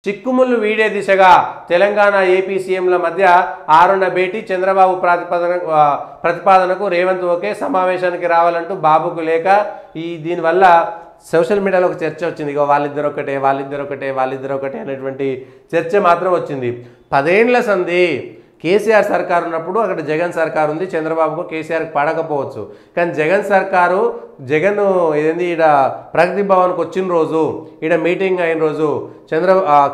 చిక్కుముళ్ళు వీడే దిశగా తెలంగాణ ఏపీ సీఎంల మధ్య ఆరున్న భేటీ చంద్రబాబు ప్రతిపాదనకు రేవంత్ ఓకే సమావేశానికి రావాలంటూ బాబుకు లేక దీనివల్ల సోషల్ మీడియాలో ఒక చర్చ వచ్చింది. ఇక వాళ్ళిద్దరు ఒకటే అనేటువంటి చర్చ మాత్రం వచ్చింది. 10 ఏళ్ల సంధి కేసీఆర్ సర్కారు ఉన్నప్పుడు అక్కడ జగన్ సర్కారు ఉంది. చంద్రబాబుకు కేసీఆర్కి పడకపోవచ్చు, కానీ జగన్ సర్కారు ఏంది ఈడ ప్రగతి భవన్కి వచ్చిన రోజు, ఈడ మీటింగ్ అయిన రోజు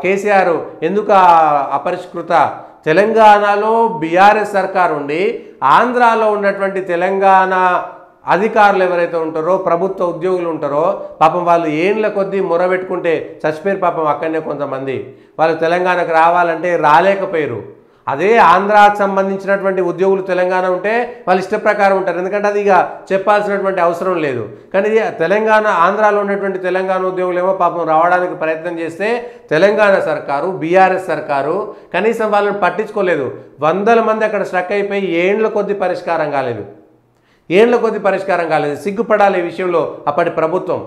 కేసీఆర్ ఎందుకు అపరిష్కృత తెలంగాణలో బీఆర్ఎస్ సర్కారు ఉండి ఆంధ్రాలో ఉన్నటువంటి తెలంగాణ అధికారులు ఎవరైతే ఉంటారో ప్రభుత్వ ఉద్యోగులు ఉంటారో పాపం వాళ్ళు ఏండ్ల కొద్దీ మొరబెట్టుకుంటే చచ్చిపోయారు. పాపం అక్కడనే కొంతమంది వాళ్ళు తెలంగాణకు రావాలంటే రాలేకపోయారు. అదే ఆంధ్రాకు సంబంధించినటువంటి ఉద్యోగులు తెలంగాణ ఉంటే వాళ్ళు ఇష్ట ప్రకారం ఉంటారు, ఎందుకంటే అది ఇక చెప్పాల్సినటువంటి అవసరం లేదు. కానీ తెలంగాణ ఆంధ్రాలో ఉన్నటువంటి తెలంగాణ ఉద్యోగులు ఏమో పాపం రావడానికి ప్రయత్నం చేస్తే తెలంగాణ సర్కారు బీఆర్ఎస్ సర్కారు కనీసం వాళ్ళని పట్టించుకోలేదు. 100 మంది అక్కడ స్ట్రక్ అయిపోయి ఏండ్ల కొద్దీ పరిష్కారం కాలేదు. సిగ్గుపడాలి ఈ విషయంలో అప్పటి ప్రభుత్వం.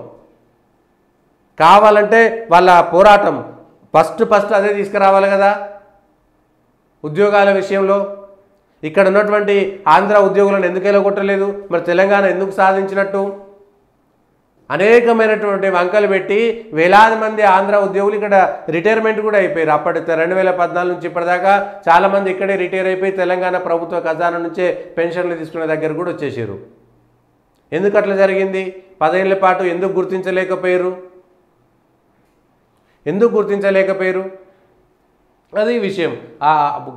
కావాలంటే వాళ్ళ పోరాటం ఫస్ట్ అదే తీసుకురావాలి కదా. ఉద్యోగాల విషయంలో ఇక్కడ ఉన్నటువంటి ఆంధ్ర ఉద్యోగులను ఎందుకు ఎలగొట్టలేదు, మరి తెలంగాణ ఎందుకు సాధించినట్టు అనేకమైనటువంటి వంకలు పెట్టి వేలాది మంది ఆంధ్ర ఉద్యోగులు ఇక్కడ రిటైర్మెంట్ కూడా అయిపోయారు. అప్పటి 2014 నుంచి ఇప్పటిదాకా చాలామంది ఇక్కడే రిటైర్ అయిపోయి తెలంగాణ ప్రభుత్వ ఖజానా నుంచే పెన్షన్లు తీసుకునే దగ్గర కూడా వచ్చేసారు. ఎందుకు అట్లా జరిగింది? 10 ఏళ్ల పాటు ఎందుకు గుర్తించలేకపోయారు? అది విషయం.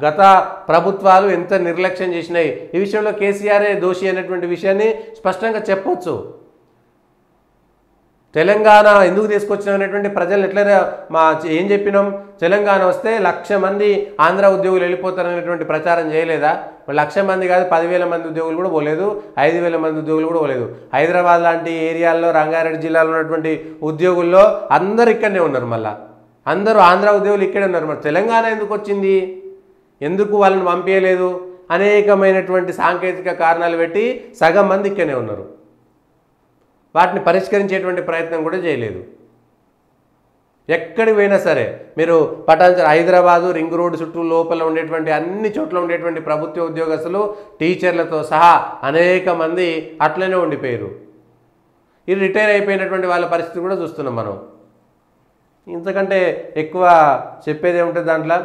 గత ప్రభుత్వాలు ఎంత నిర్లక్ష్యం చేసినాయి ఈ విషయంలో కేసీఆరే దోషి అనేటువంటి విషయాన్ని స్పష్టంగా చెప్పొచ్చు. తెలంగాణ ఎందుకు తీసుకొచ్చినాం అనేటువంటి ప్రజలు ఎట్లా ఏం చెప్పినాం? తెలంగాణ వస్తే 1,00,000 మంది ఆంధ్ర ఉద్యోగులు వెళ్ళిపోతారనేటువంటి ప్రచారం చేయలేదా? 1,00,000 మంది కాదు, 10,000 మంది ఉద్యోగులు కూడా పోలేదు, 5,000 మంది ఉద్యోగులు కూడా పోలేదు. హైదరాబాద్ లాంటి ఏరియాల్లో రంగారెడ్డి జిల్లాలో ఉన్నటువంటి ఉద్యోగుల్లో అందరు ఇక్కడనే ఉన్నారు. మళ్ళీ అందరూ ఆంధ్ర ఉద్యోగులు ఇక్కడే ఉన్నారు. మరి తెలంగాణ ఎందుకు వచ్చింది? ఎందుకు వాళ్ళని పంపించలేదు? అనేకమైనటువంటి సాంకేతిక కారణాలు పెట్టి సగం మంది ఇక్కడనే ఉన్నారు. వాటిని పరిష్కరించేటువంటి ప్రయత్నం కూడా చేయలేదు. ఎక్కడికి పోయినా సరే మీరు పటాన్చెరు, హైదరాబాదు, రింగ్ రోడ్డు చుట్టూ లోపల ఉండేటువంటి అన్ని చోట్ల ఉండేటువంటి ప్రభుత్వ ఉద్యోగస్తులు టీచర్లతో సహా అనేక మంది అట్లనే ఉండిపోయారు. ఇది రిటైర్ అయిపోయినటువంటి వాళ్ళ పరిస్థితి కూడా చూస్తున్నాం మనం. ఇంతకంటే ఎక్కువ చెప్పేది ఏముంటుంది దాంట్లో?